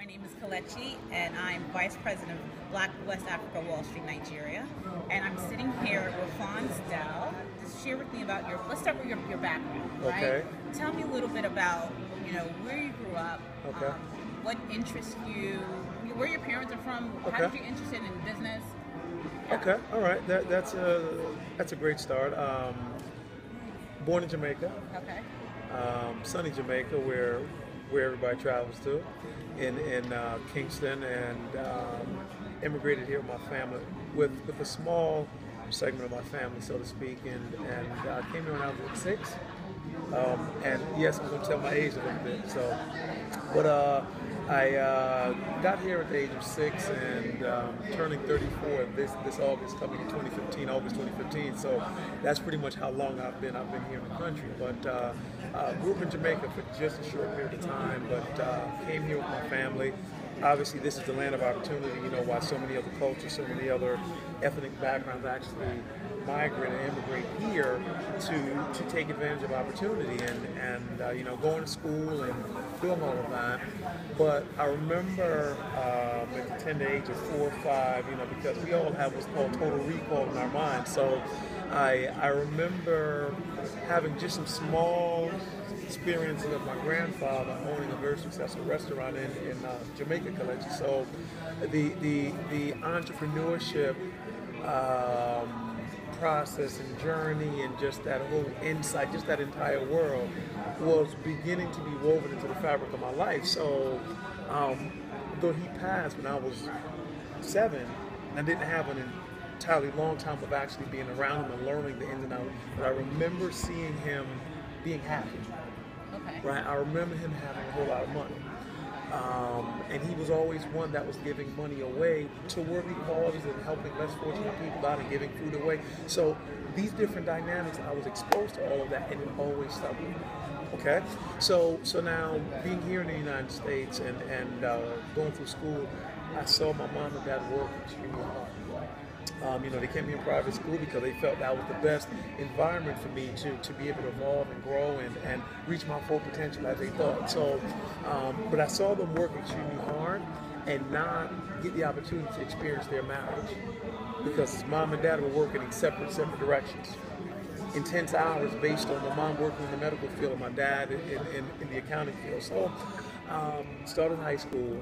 My name is Kalechi, and I'm Vice President of Black West Africa, Wall Street, Nigeria. And I'm sitting here with Fonz Dell. Just share with me about let's start with your background, right? Okay. Tell me a little bit about, where you grew up, Okay. what interests you, where your parents are from, how Okay. did you get interested in business? Okay, all right. That's a great start. Born in Jamaica, Okay. sunny Jamaica, where everybody travels to, in Kingston, and immigrated here with my family, with a small segment of my family, so to speak, and came here when I was like 6. And yes, I'm going to tell my age a little bit. So, but I got here at the age of 6 and turning 34 this August, coming in 2015, August 2015. So that's pretty much how long I've been here in the country. But grew up in Jamaica for just a short period of time, but came here with my family. Obviously, this is the land of opportunity. Why so many other cultures, so many other ethnic backgrounds actually migrate and immigrate here to take advantage of opportunity and going to school and doing all of that. But I remember at the tender age of 4 or 5, because we all have what's called total recall in our minds. So I remember having just some small experiences of my grandfather owning a very successful restaurant in Jamaica, Kalechi. So the entrepreneurship process and journey and just that whole insight, just that entire world was beginning to be woven into the fabric of my life. So though he passed when I was 7, I didn't have an entirely long time of actually being around him and learning the ins and outs, but I remember seeing him being happy. Okay. Right, I remember him having a whole lot of money. And he was always one that was giving money away to worthy causes and helping less fortunate people out and giving food away. So these different dynamics, I was exposed to all of that, and it always stuck with me. Okay, so now being here in the United States and going through school, I saw my mom and dad work extremely hard. They kept me in private school because they felt that was the best environment for me to be able to evolve and grow and reach my full potential as they thought. So, but I saw them work extremely hard and not get the opportunity to experience their marriage because mom and dad were working in separate directions. Intense hours based on my mom working in the medical field and my dad in the accounting field. So, started high school.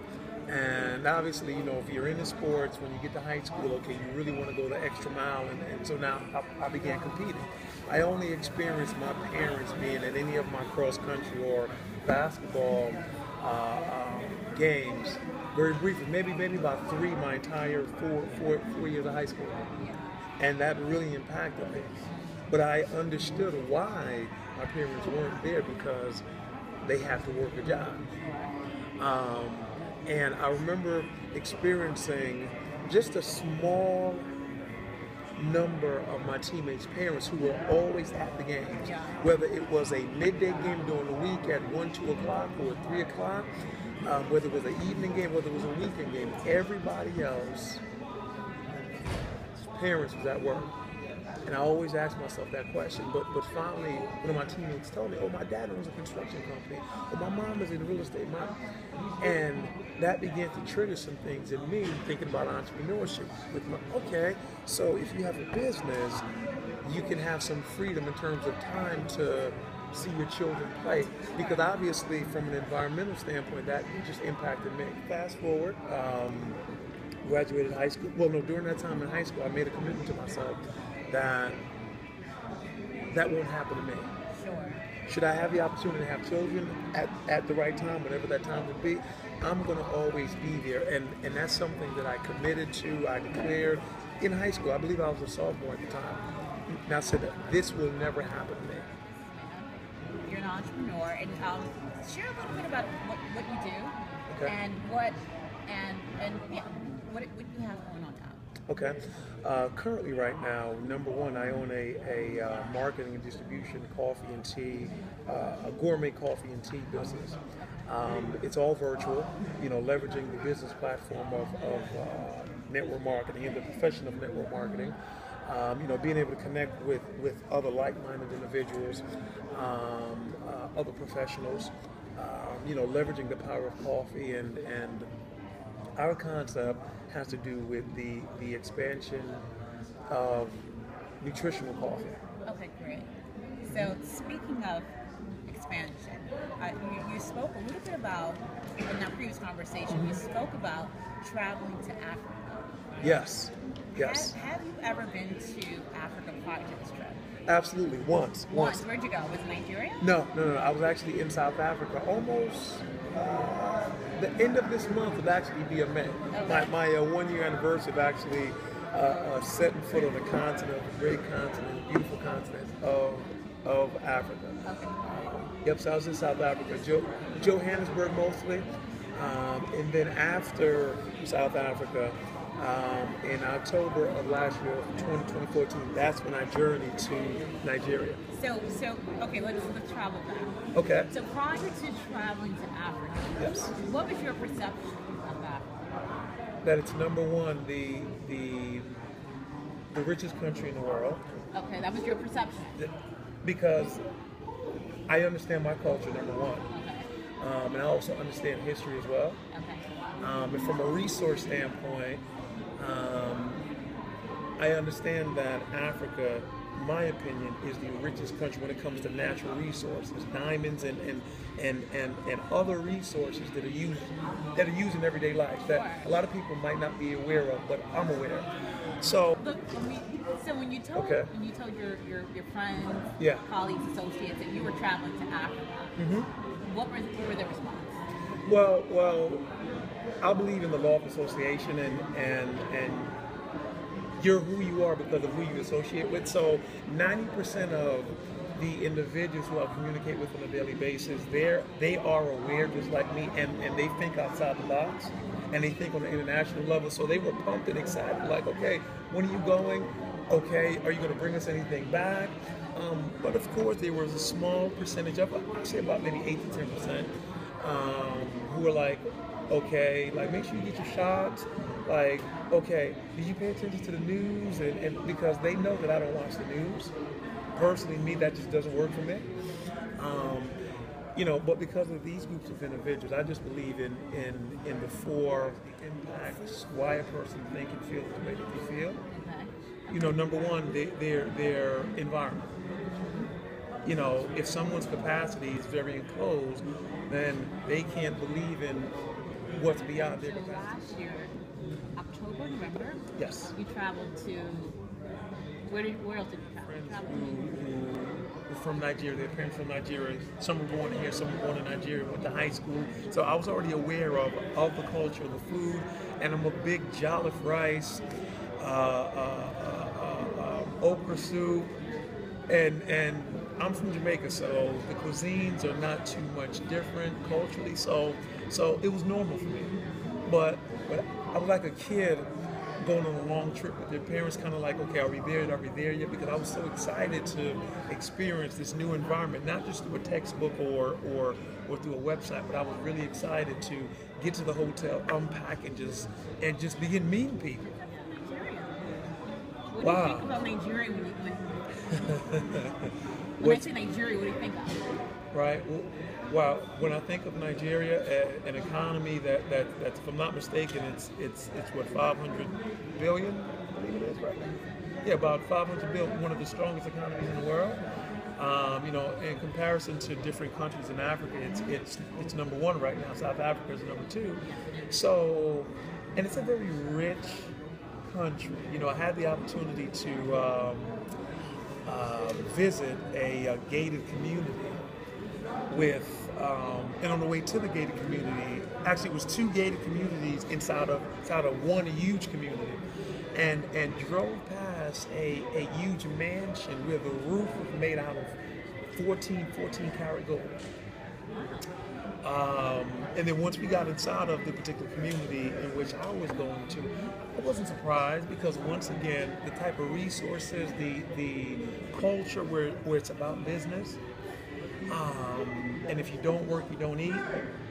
And obviously, if you're into sports, when you get to high school, okay, you really want to go the extra mile. And so now I began competing. I only experienced my parents being at any of my cross-country or basketball games very briefly, maybe about 3 my entire four years of high school. And that really impacted me. But I understood why my parents weren't there because they had to work a job. And I remember experiencing just a small number of my teammates' parents who were always at the games, whether it was a midday game during the week at 1, 2 o'clock or 3 o'clock, whether it was an evening game, whether it was a weekend game. Everybody else's parents was at work. And I always asked myself that question, but finally, one of my teammates told me, "Oh, my dad owns a construction company. Oh, my mom is in real estate." And that began to trigger some things in me, thinking about entrepreneurship. Okay, so if you have a business, you can have some freedom in terms of time to see your children play, because obviously, from an environmental standpoint, that just impacted me. Fast forward. Graduated high school. Well, no, during that time in high school, I made a commitment to myself that won't happen to me. Sure. Should I have the opportunity to have children at the right time, whatever that time would be, I'm going to always be there. And that's something that I committed to, I declared in high school. I believe I was a sophomore at the time. And I said that this will never happen to me. You're an entrepreneur, and share a little bit about what you do, Okay. and what you have going on now. Okay. Currently, right now, number one, I own a marketing and distribution coffee and tea, a gourmet coffee and tea business. It's all virtual, leveraging the business platform of network marketing and the profession of network marketing. Being able to connect with other like-minded individuals, other professionals, leveraging the power of coffee, and our concept has to do with the expansion of nutritional coffee. Okay, great. So speaking of expansion, you spoke a little bit about, in our previous conversation, you spoke about traveling to Africa. Yes. Have you ever been to Africa prior to this trip? Absolutely, once. Where'd you go? Was it Nigeria? No. I was actually in South Africa almost. The end of this month would actually be a May. Okay. My 1 year anniversary of actually setting foot on the continent, the great continent, beautiful continent of Africa. Okay. So I was in South Africa, Johannesburg mostly, and then after South Africa, in October of last year, 2014, that's when I journeyed to Nigeria. So okay, let's travel back. Okay. So prior to traveling to Africa, Yes. what was your perception of Africa? That it's number one, the richest country in the world. Okay, that was your perception. Because I understand my culture, number one. Okay. And I also understand history as well. Okay. And from a resource standpoint, I understand that Africa, in my opinion, is the richest country when it comes to natural resources, diamonds and other resources that are used in everyday life that a lot of people might not be aware of, but I'm aware. So Look, when you told your friends, colleagues, associates that you were traveling to Africa, what were their response? Well, I believe in the law of association, and you're who you are because of who you associate with. So 90% of the individuals who I communicate with on a daily basis, they are aware just like me, and they think outside the box, and they think on an international level. So they were pumped and excited, like, okay, when are you going? Okay, are you going to bring us anything back? But of course, there was a small percentage of, I'd say about maybe 8 to 10%, who were like, okay, like make sure you get your shots. Like, okay, did you pay attention to the news? And because they know that I don't watch the news. Personally, me, that just doesn't work for me. But because of these groups of individuals, I just believe in the four impacts why a person thinks and feels the way that they feel. Okay. Number one, their environment. If someone's capacity is very enclosed, then they can't believe in what's beyond their capacity. Last year, October, November, Yes. you traveled to, where else did you travel? Friends who were from Nigeria, their parents from Nigeria. Some were born here, some were born in Nigeria, went to high school. So I was already aware of the culture, the food, and I'm a big jollof rice, okra soup, and I'm from Jamaica, so the cuisines are not too much different culturally. So it was normal for me. But I was like a kid going on a long trip with their parents, kind of like, okay, are we there yet? Because I was so excited to experience this new environment, not just through a textbook or through a website, but I was really excited to get to the hotel, unpack, and just begin meeting people. What do you think about Nigeria when I say Nigeria, what do you think of? Right. Well, when I think of Nigeria, an economy that's, if I'm not mistaken, it's what, 500 billion? I believe it is, right? Yeah, about 500 billion. One of the strongest economies in the world. In comparison to different countries in Africa, it's number one right now. South Africa is number two. So, and it's a very rich country. I had the opportunity to visit a gated community with, and on the way to the gated community, actually it was two gated communities inside of one huge community, and drove past a huge mansion where the roof was made out of 14 karat gold. And then once we got inside of the particular community in which I was going to, I wasn't surprised because once again, the type of resources, the culture where it's about business, and if you don't work, you don't eat.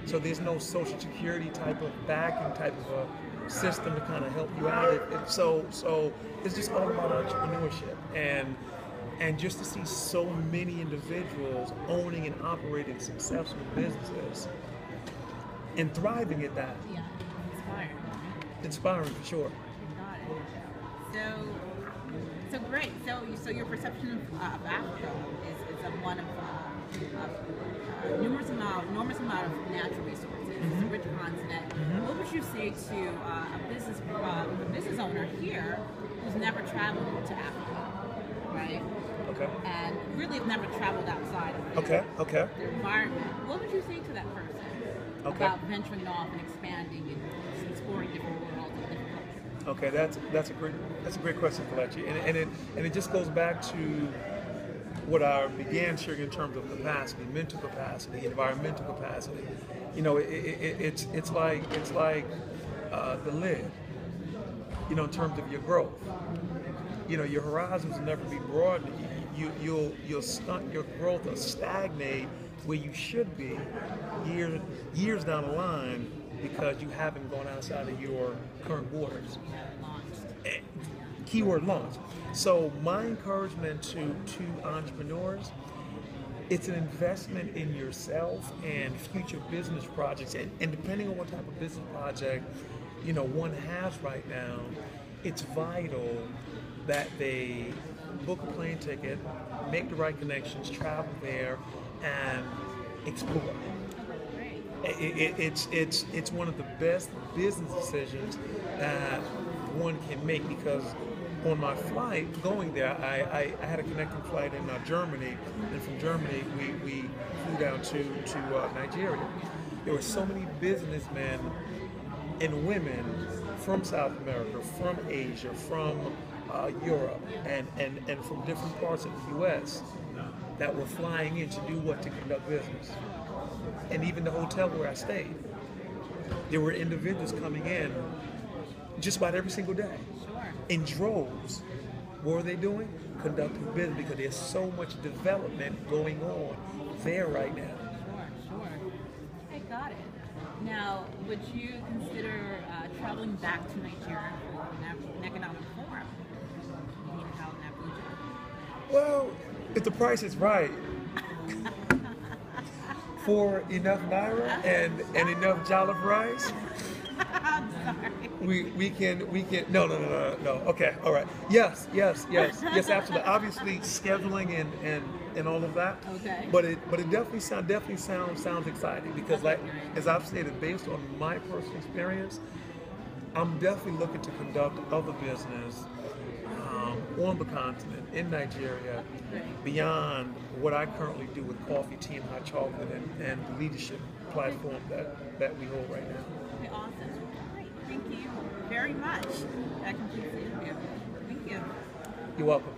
So there's no social security type of backing, type of a system to kind of help you out. So it's just all about entrepreneurship. And And just to see so many individuals owning and operating successful businesses and thriving at that. Yeah, inspiring. Inspiring for sure. Got it. So great. So your perception of Africa is of one of enormous amount of natural resources. It's a rich continent. What would you say to a business owner here who's never traveled to Africa, right? Okay. And really have never traveled outside of Okay. their environment? What would you say to that person about venturing off and expanding and exploring different worlds and different cultures? Okay, that's a great question, Kelechi, and it just goes back to what I began sharing in terms of capacity, mental capacity, environmental capacity. You know, it's like the lid. You know, in terms of your growth. You know, your horizons will never be broadened. You'll stunt your growth or stagnate where you should be years down the line because you haven't gone outside of your current waters. Keyword launch. So my encouragement to entrepreneurs, it's an investment in yourself and future business projects. And depending on what type of business project, you know, one has right now, it's vital that they book a plane ticket, make the right connections, travel there, and explore. It's one of the best business decisions that one can make because on my flight going there, I had a connecting flight in Germany, and from Germany we flew down to Nigeria. There were so many businessmen and women from South America, from Asia, from Europe, and from different parts of the U.S. that were flying in to do what? To conduct business. And even the hotel where I stayed, there were individuals coming in just about every single day. In droves. What were they doing? Conducting business because there's so much development going on there right now. Sure. I got it. Now, would you consider traveling back to Nigeria for an economic forum in Abuja? Well, if the price is right, for enough naira and enough jollof rice, I'm sorry. we can no. Okay, all right. Yes, absolutely. Obviously, scheduling and all of that. Okay. But it definitely sounds exciting because, like as I've stated, based on my personal experience, I'm definitely looking to conduct other business on the continent in Nigeria beyond what I currently do with coffee, tea, and hot chocolate and the leadership platform that we hold right now. Okay, awesome. Great. Thank you very much. That completes the interview. Thank you. You're welcome.